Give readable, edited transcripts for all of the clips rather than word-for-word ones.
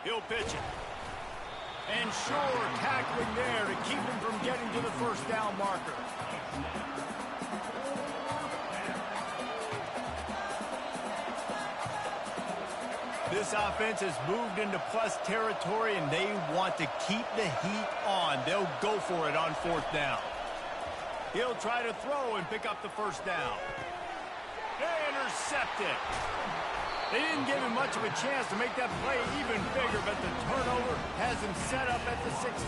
He'll pitch it. And sure, tackling there to keep him from getting to the first down marker. This offense has moved into plus territory, and they want to keep the heat on. They'll go for it on fourth down. He'll try to throw and pick up the first down. Intercepted. They didn't give him much of a chance to make that play even bigger, but the turnover has him set up at the 16.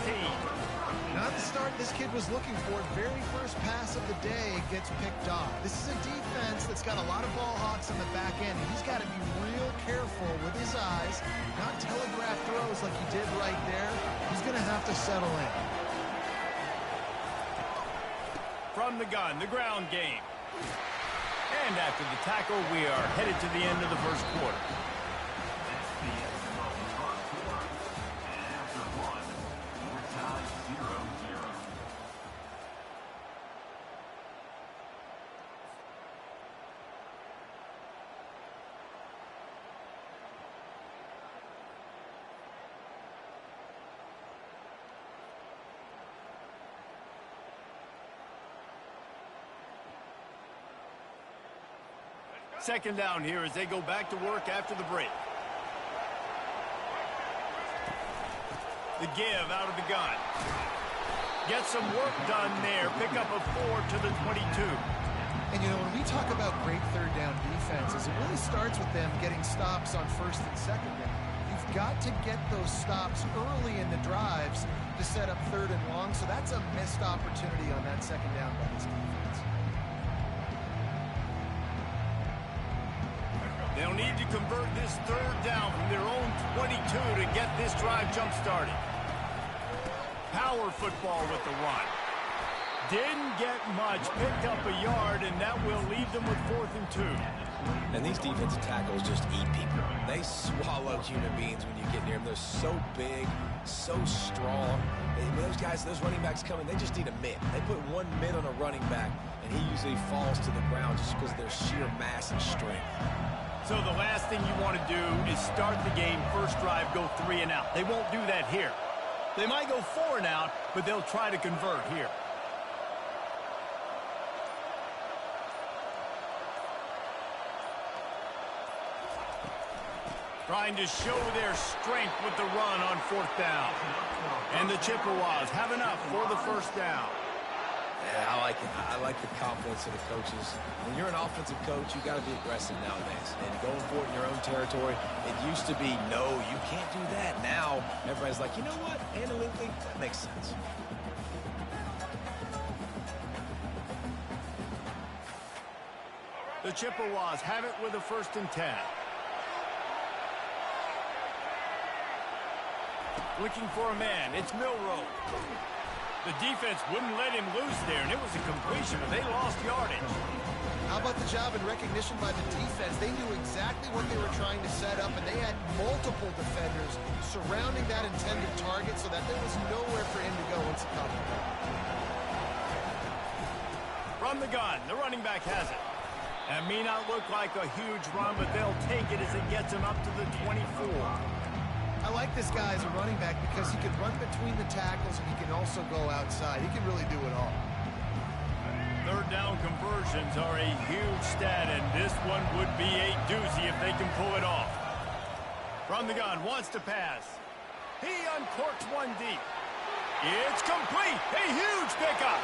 Not the start this kid was looking for. Very first pass of the day gets picked off. This is a defense that's got a lot of ball hawks on the back end, and he's got to be real careful with his eyes, not telegraph throws like he did right there. He's going to have to settle in. From the gun, the ground game. And after the tackle, we are headed to the end of the first quarter. Second down here as they go back to work after the break. The give out of the gun. Get some work done there. Pick up a 4 to the 22. And, you know, when we talk about great third down defenses, it really starts with them getting stops on first and second down. You've got to get those stops early in the drives to set up third and long, so that's a missed opportunity on that second down by this defense. They'll need to convert this third down from their own 22 to get this drive jump-started. Power football with the run. Didn't get much, picked up a yard, and that will leave them with 4th and 2. And these defensive tackles just eat people. They swallow human beings when you get near them. They're so big, so strong. Those guys, those running backs coming, they just need a mid. They put one mid on a running back, and he usually falls to the ground just because of their sheer mass and strength. So the last thing you want to do is start the game, first drive, go 3 and out. They won't do that here. They might go 4 and out, but they'll try to convert here. Trying to show their strength with the run on 4th down. And the Chippewas have enough for the first down. Yeah, I like it. I like the confidence of the coaches. When you're an offensive coach, you got to be aggressive nowadays. And going for it in your own territory, it used to be, no, you can't do that. Now, everybody's like, you know what? Analytically, that makes sense. The Chippewas have it with a 1st and 10. Looking for a man. It's Milroe. The defense wouldn't let him loose there, and it was a completion, but they lost yardage. How about the job and recognition by the defense? They knew exactly what they were trying to set up, and they had multiple defenders surrounding that intended target so that there was nowhere for him to go once he caught the ball. From the gun, the running back has it. That may not look like a huge run, but they'll take it as it gets him up to the 24. I like this guy as a running back because he can run between the tackles and he can also go outside. He can really do it all. Third down conversions are a huge stat, and this one would be a doozy if they can pull it off. From the gun, wants to pass. He uncorks one deep. It's complete. A huge pickup.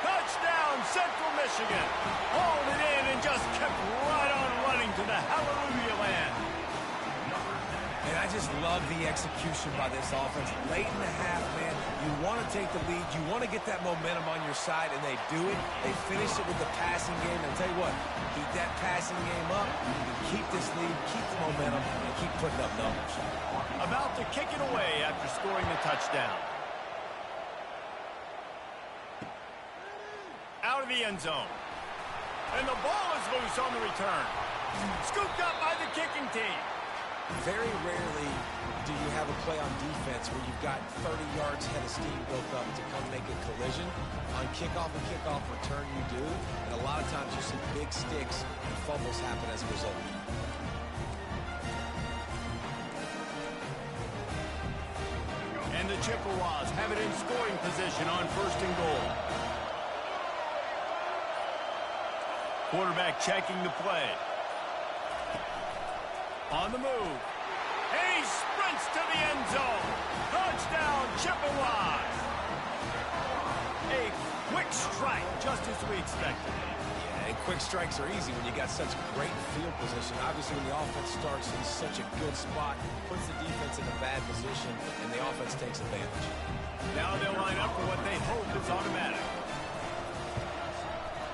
Touchdown, Central Michigan. Hauled it in and just kept right on running to the hallelujah land. And I just love the execution by this offense. Late in the half, man, you want to take the lead. You want to get that momentum on your side, and they do it. They finish it with the passing game. And I'll tell you what, keep that passing game up. You can keep this lead, keep the momentum, and keep putting up numbers. About to kick it away after scoring the touchdown. Out of the end zone. And the ball is loose on the return. Scooped up by the kicking team. Very rarely do you have a play on defense where you've got 30 yards head of steam built up to come make a collision. On kickoff and kickoff return, you do. And a lot of times you see big sticks and fumbles happen as a result. the Chippewas have it in scoring position on 1st and goal. Quarterback checking the play. On the move. And he sprints to the end zone. Touchdown, Chippewas. A quick strike, just as we expected. Yeah, and quick strikes are easy when you got such great field position. Obviously, when the offense starts in such a good spot, puts the defense in a bad position, and the offense takes advantage. Now they'll line up for what they hope is automatic.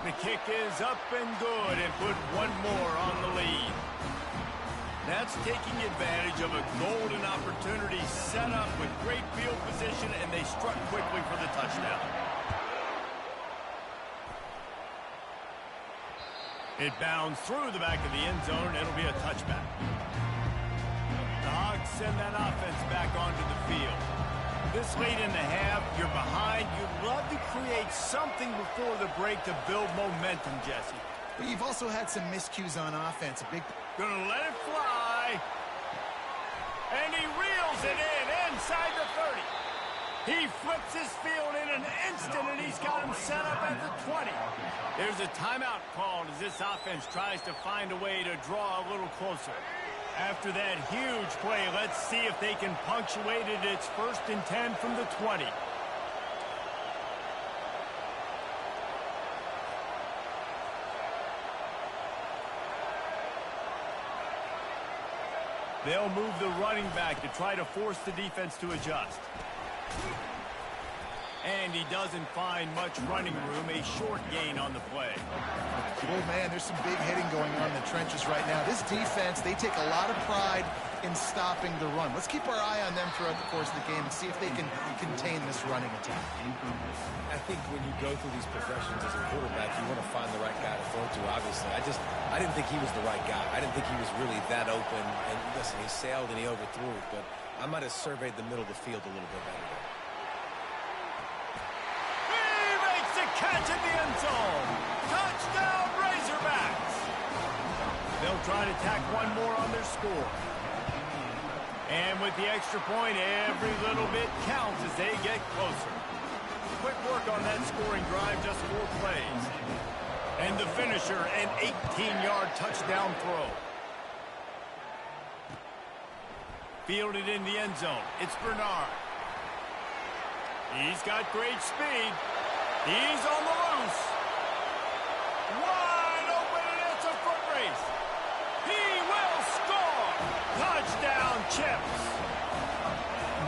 The kick is up and good, and put one more on the lead. That's taking advantage of a golden opportunity set up with great field position, and they struck quickly for the touchdown. It bounds through the back of the end zone, and it'll be a touchback. The Hogs send that offense back onto the field. This late in the half, you're behind. You'd love to create something before the break to build momentum, Jesse. But you've also had some miscues on offense. Gonna let it fly. And he reels it in inside the 30. He flips his field in an instant, and he's got him set up at the 20. There's a timeout called as this offense tries to find a way to draw a little closer. After that huge play, let's see if they can punctuate it. It's 1st and 10 from the 20. They'll move the running back to try to force the defense to adjust. And he doesn't find much running room, a short gain on the play. Oh, man, there's some big hitting going on in the trenches right now. This defense, they take a lot of pride in stopping the run. Let's keep our eye on them throughout the course of the game and see if they can contain this running attack. I think when you go through these progressions as a quarterback, you want to find the right guy to throw to, obviously. I didn't think he was the right guy. I didn't think he was really that open. And listen, he sailed and he overthrew it, but I might have surveyed the middle of the field a little bit better there. Catch in the end zone. Touchdown, Razorbacks. They'll try to tack one more on their score. And with the extra point, every little bit counts as they get closer. Quick work on that scoring drive, just 4 plays. And the finisher, an 18-yard touchdown throw. Fielded in the end zone. It's Bernard. He's got great speed. He's on the loose. Wide open, and it's a foot race. He will score. Touchdown, Chips.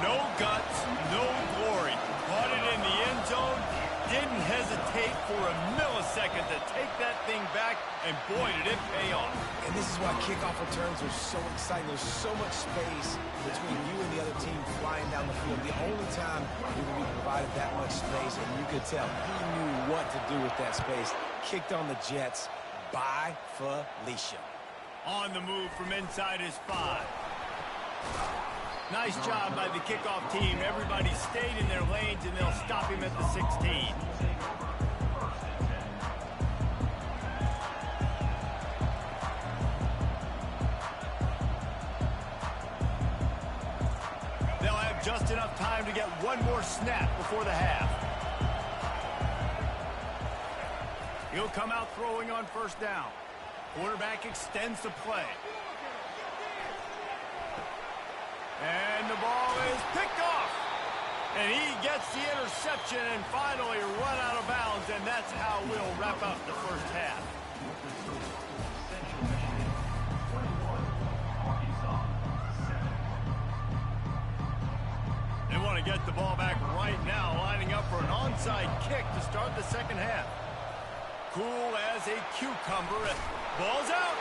No guts, no glory. Caught it in the end zone. Didn't hesitate for a millisecond to take that thing back, and boy, did it pay off. And this is why kickoff returns are so exciting. There's so much space between you and the other team flying down the field. The only time we would be provided that much space, and you could tell he knew what to do with that space. Kicked on the Jets by Felicia. On the move from inside his 5. Nice job by the kickoff team. Everybody stayed in their lanes, and they'll stop him at the 16. They'll have just enough time to get one more snap before the half. He'll come out throwing on 1st down. Quarterback extends the play. And the ball is picked off. And he gets the interception and finally run out of bounds, and that's how we'll wrap up the 1st half. They want to get the ball back right now, lining up for an onside kick to start the 2nd half. Cool as a cucumber. Ball's out.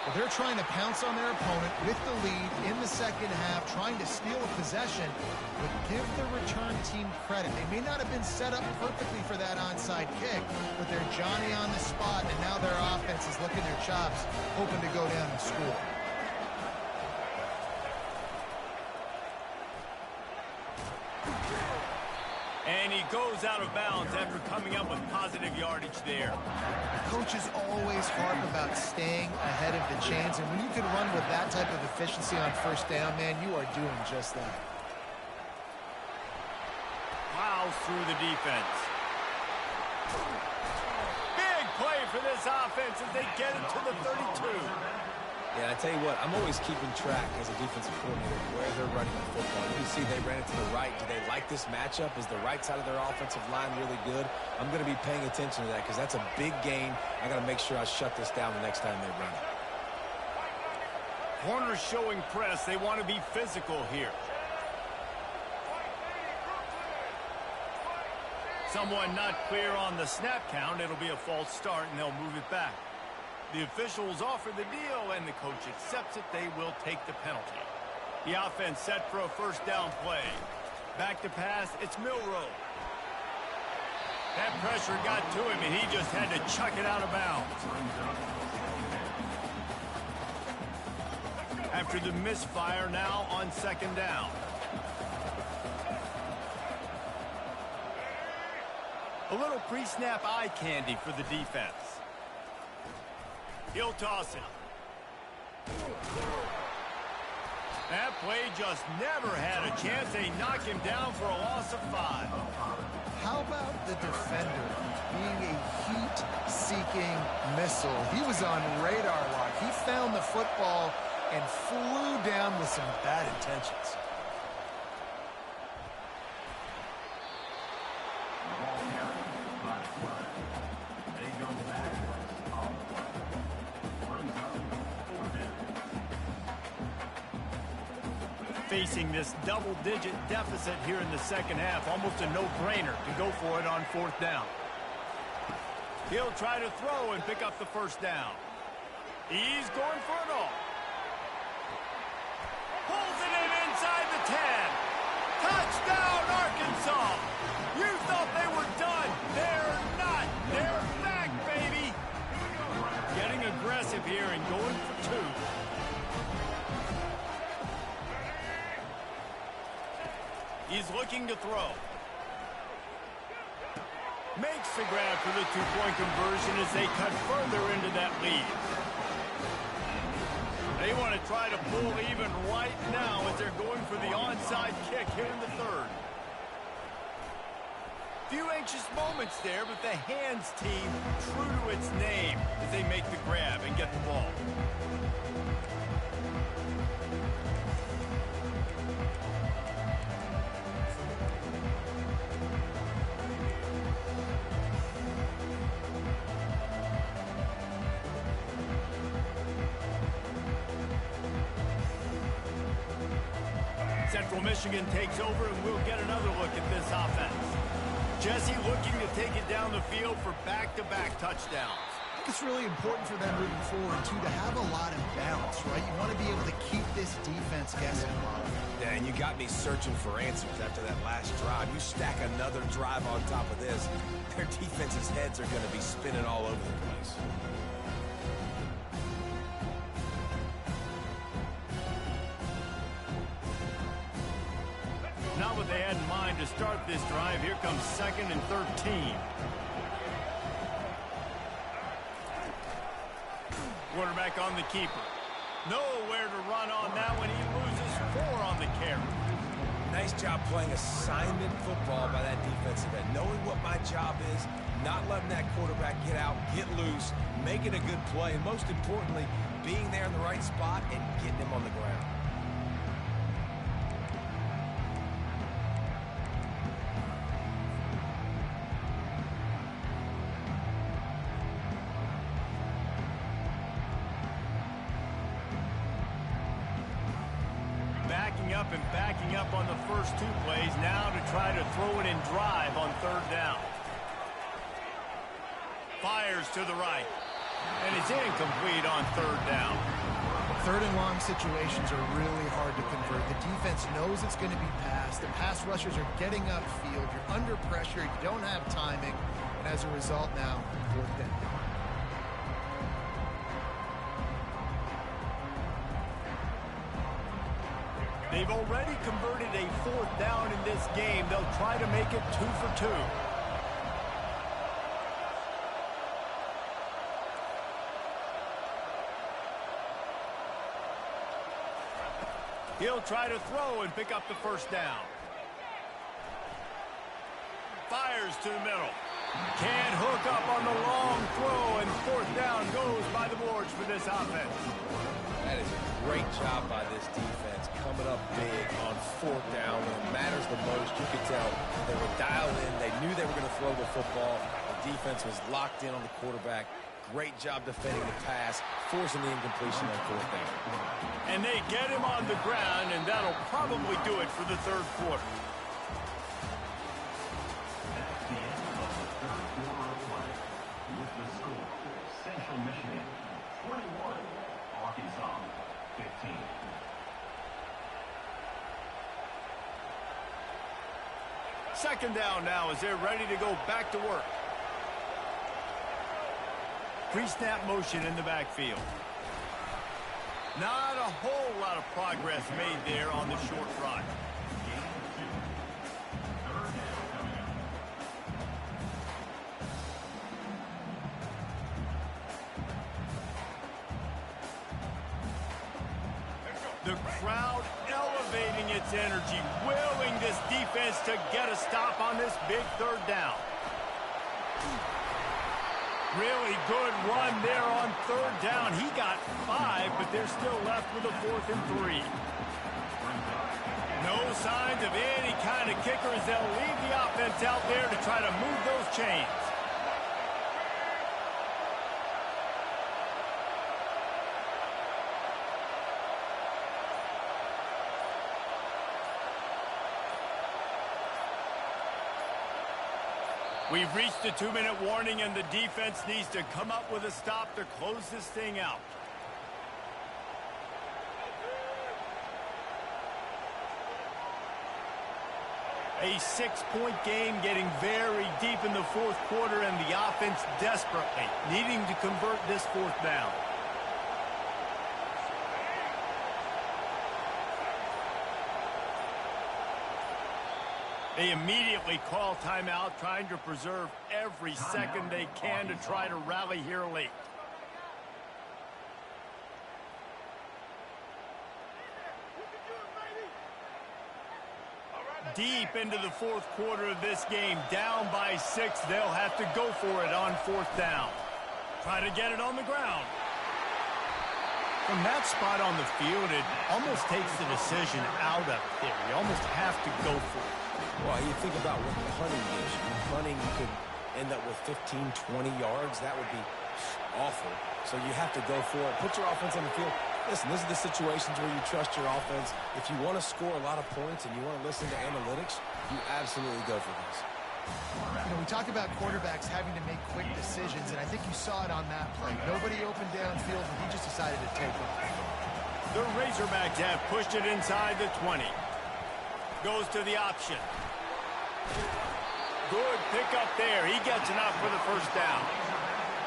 Well, they're trying to pounce on their opponent with the lead in the 2nd half, trying to steal a possession, but give the return team credit. They may not have been set up perfectly for that onside kick, but they're Johnny on the spot, and now their offense is licking their chops, hoping to go down and score. And he goes out of bounds after coming up with positive yardage there. Coaches always harp about staying ahead of the chains, and when you can run with that type of efficiency on first down, man, you are doing just that. Plows through the defense. Big play for this offense as they get it to the 32. Yeah, I tell you what, I'm always keeping track as a defensive coordinator where they're running the football. You can see they ran it to the right. Do they like this matchup? Is the right side of their offensive line really good? I'm going to be paying attention to that because that's a big gain. I got to make sure I shut this down the next time they run it. Corners showing press. They want to be physical here. Someone not clear on the snap count. It'll be a false start, and they'll move it back. The officials offer the deal, and the coach accepts it. They will take the penalty. The offense set for a first down play. Back to pass, it's Milroe. That pressure got to him, and he just had to chuck it out of bounds. After the misfire, now on second down. A little pre-snap eye candy for the defense. He'll toss it. That play just never had a chance. They knock him down for a loss of 5. How about the defender being a heat-seeking missile? He was on radar lock. He found the football and flew down with some bad intentions. Facing this double-digit deficit here in the second half, almost a no-brainer to go for it on fourth down. He'll try to throw and pick up the first down. He's going for it all. Pulls it in inside the 10. Touchdown, Arkansas! You thought they were done. They're not. They're back, baby. Getting aggressive here and going for 2. He's looking to throw. Makes the grab for the 2-point conversion as they cut further into that lead. They want to try to pull even right now as they're going for the onside kick here in the third. Few anxious moments there, but the hands team true to its name as they make the grab and get the ball. Central Michigan takes over, and we'll get another look at this offense. Jesse looking to take it down the field for back-to-back touchdowns. I think it's really important for them moving forward, too, to have a lot of balance, right? You want to be able to keep this defense guessing a lot. Yeah, and you got me searching for answers after that last drive. You stack another drive on top of this, their defense's heads are going to be spinning all over the place. Not what they had in mind to start this drive. Here comes 2nd and 13. Quarterback on the keeper. Nowhere to run on that one. He loses 4 on the carry. Nice job playing assignment football by that defensive end. Knowing what my job is, not letting that quarterback get out, get loose, making a good play, and most importantly, being there in the right spot and getting him on the ground. Backing up on the first 2 plays, now to try to throw it and drive on 3rd down. Fires to the right, and it's incomplete on 3rd down. 3rd and long situations are really hard to convert. The defense knows it's going to be passed. The pass rushers are getting upfield. You're under pressure. You don't have timing, and as a result now, 4th down. They've already converted a 4th down in this game. They'll try to make it 2 for 2. He'll try to throw and pick up the 1st down. Fires to the middle. Can't hook up on the long throw, and 4th down goes by the boards for this offense. That is a great job by this defense, coming up big on 4th down when it matters the most. You could tell they were dialed in. They knew they were going to throw the football. The defense was locked in on the quarterback. Great job defending the pass, forcing the incompletion on 4th down. And they get him on the ground, and that'll probably do it for the 3rd quarter. Central Michigan 21, Arkansas 15. Second down now as they're ready to go back to work. Pre-snap motion in the backfield. Not a whole lot of progress made there on the short run. The crowd elevating its energy, willing this defense to get a stop on this big 3rd down. Really good run there on 3rd down. He got 5, but they're still left with a 4th and 3. No signs of any kind of kickers. They'll leave the offense out there to try to move those chains. We've reached the 2-minute warning, and the defense needs to come up with a stop to close this thing out. A 6-point game getting very deep in the 4th quarter, and the offense desperately needing to convert this 4th down. They immediately call timeout, trying to preserve every second they can to try to rally here late. Deep into the 4th quarter of this game, down by 6, they'll have to go for it on 4th down. Try to get it on the ground. From that spot on the field, it almost takes the decision out of there. You almost have to go for it. Well, you think about what punting gives you. Punting, you could end up with 15, 20 yards. That would be awful. So you have to go for it. Put your offense on the field. Listen, these are the situations where you trust your offense. If you want to score a lot of points and you want to listen to analytics, you absolutely go for this. You know, we talk about quarterbacks having to make quick decisions, and I think you saw it on that play. Nobody opened downfield, and he just decided to take off. The Razorbacks have pushed it inside the 20. Goes to the option. Good pickup there. He gets enough for the 1st down.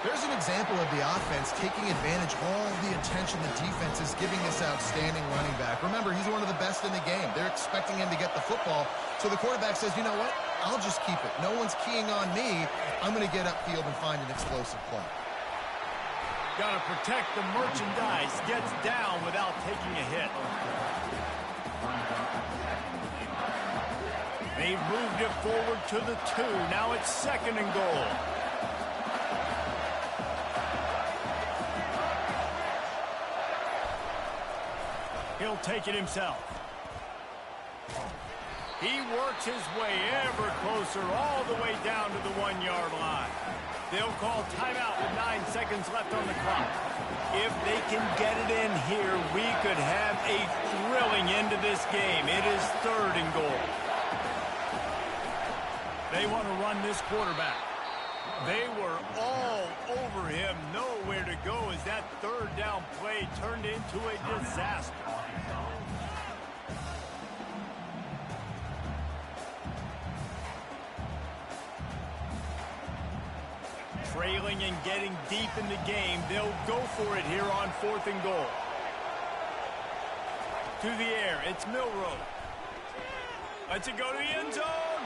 There's an example of the offense taking advantage of all the attention the defense is giving this outstanding running back. Remember, he's one of the best in the game. They're expecting him to get the football. So the quarterback says, you know what? I'll just keep it. No one's keying on me. I'm going to get upfield and find an explosive play. Got to protect the merchandise. Gets down without taking a hit. They've moved it forward to the 2. Now it's 2nd and goal. He'll take it himself. He works his way ever closer all the way down to the 1-yard line. They'll call timeout with 9 seconds left on the clock. If they can get it in here, we could have a thrilling end to this game. It is 3rd and goal. They want to run this quarterback. They were all over him, nowhere to go as that 3rd down play turned into a disaster. Trailing and getting deep in the game, they'll go for it here on 4th and goal. To the air, it's Milroe. Lets it go to the end zone.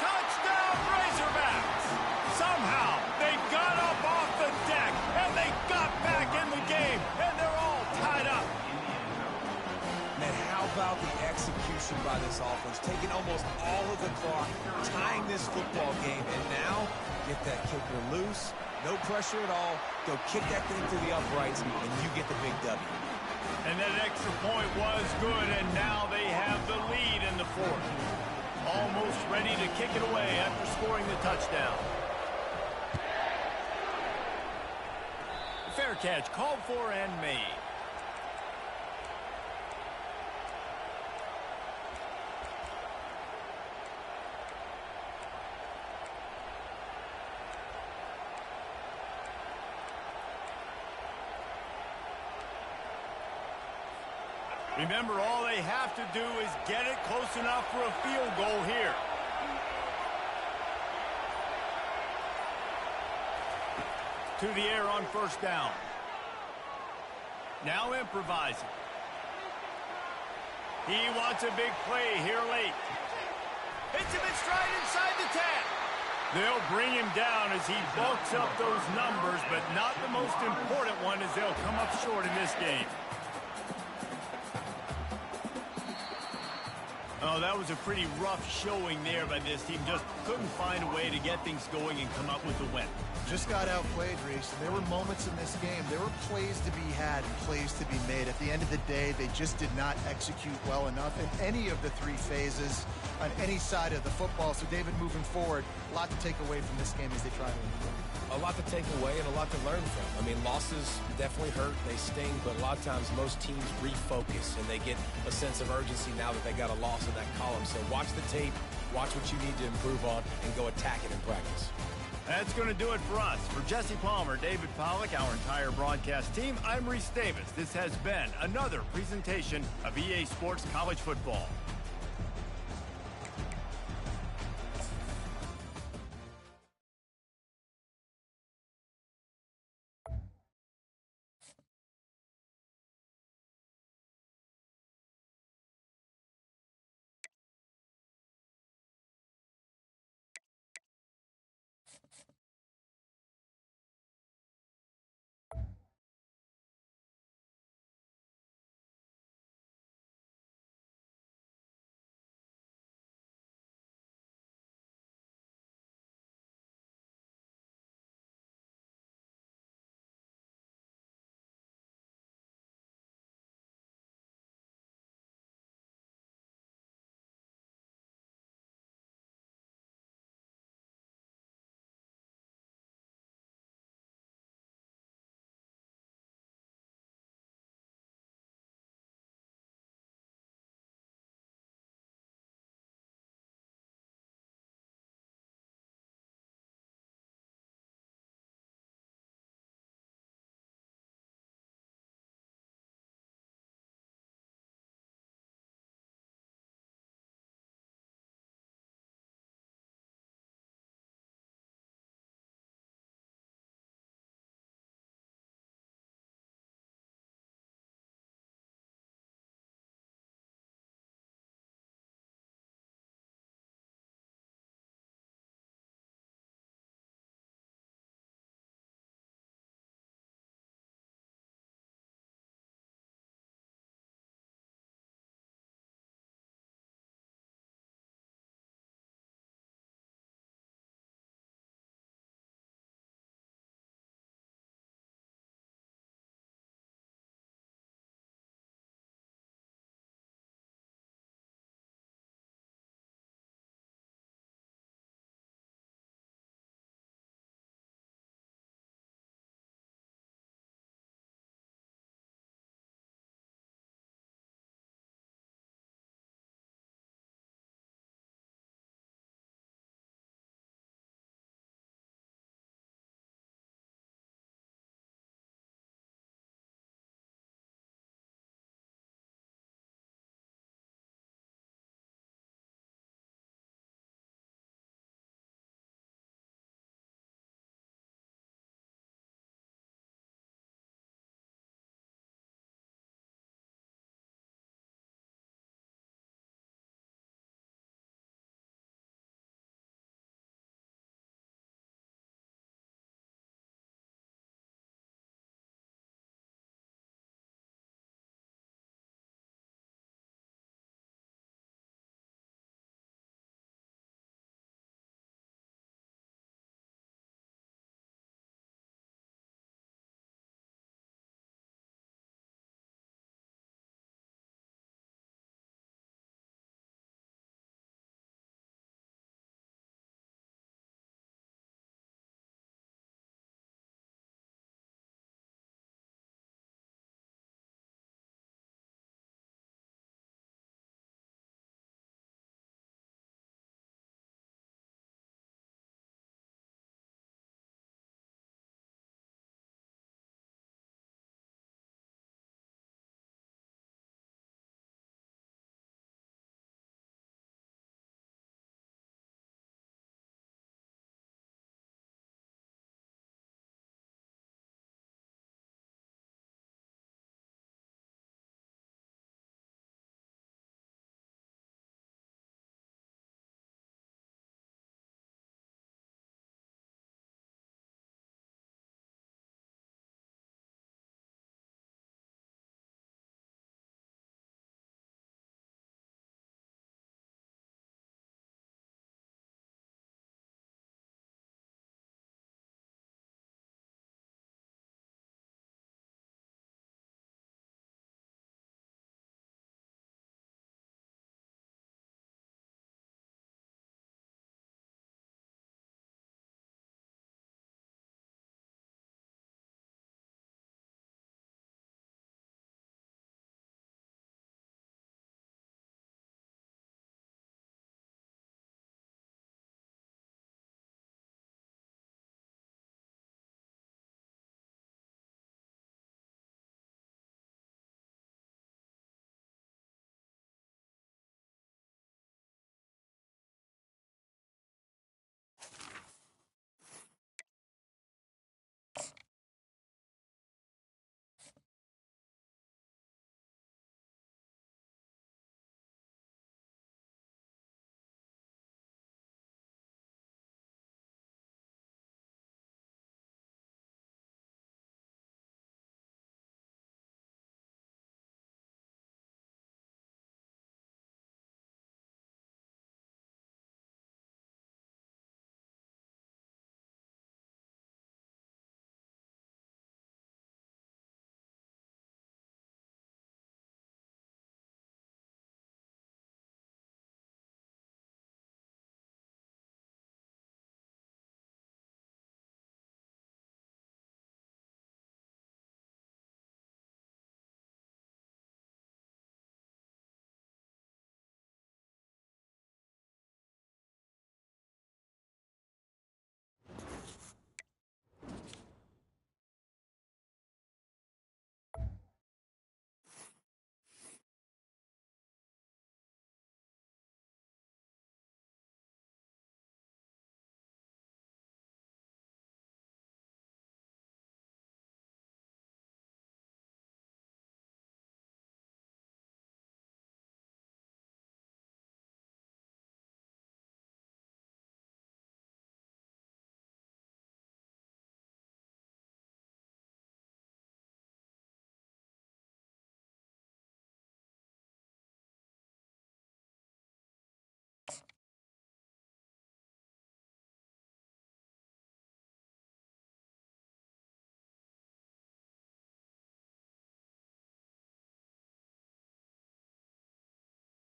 Touchdown, Razorbacks! Somehow, they got up off the deck, and they got back in the game, and they're all tied up. Man, how about the execution by this offense? Taking almost all of the clock, tying this football game, and now get that kicker loose. No pressure at all. Go kick that thing to the uprights, and you get the big W. And that extra point was good, and now they have the lead in the fourth. Almost ready to kick it away after scoring the touchdown. Fair catch called for and made. Remember, all they have to do is get it close enough for a field goal here. To the air on first down. Now improvising. He wants a big play here late. Hits him in stride inside the 10. They'll bring him down as he bulks up those numbers, but not the most important one, as they'll come up short in this game. Oh, that was a pretty rough showing there by this team. Just couldn't find a way to get things going and come up with a win. Just got outplayed, Reese. There were moments in this game. There were plays to be had and plays to be made. At the end of the day, they just did not execute well enough in any of the three phases on any side of the football. So, David, moving forward, a lot to take away from this game as they try to improve. A lot to take away and a lot to learn from. I mean, losses definitely hurt. They sting, but a lot of times most teams refocus and they get a sense of urgency now that they got a loss in that column. So watch the tape, watch what you need to improve on, and go attack it in practice. That's going to do it for us. For Jesse Palmer, David Pollack, our entire broadcast team, I'm Reese Davis. This has been another presentation of EA Sports College Football.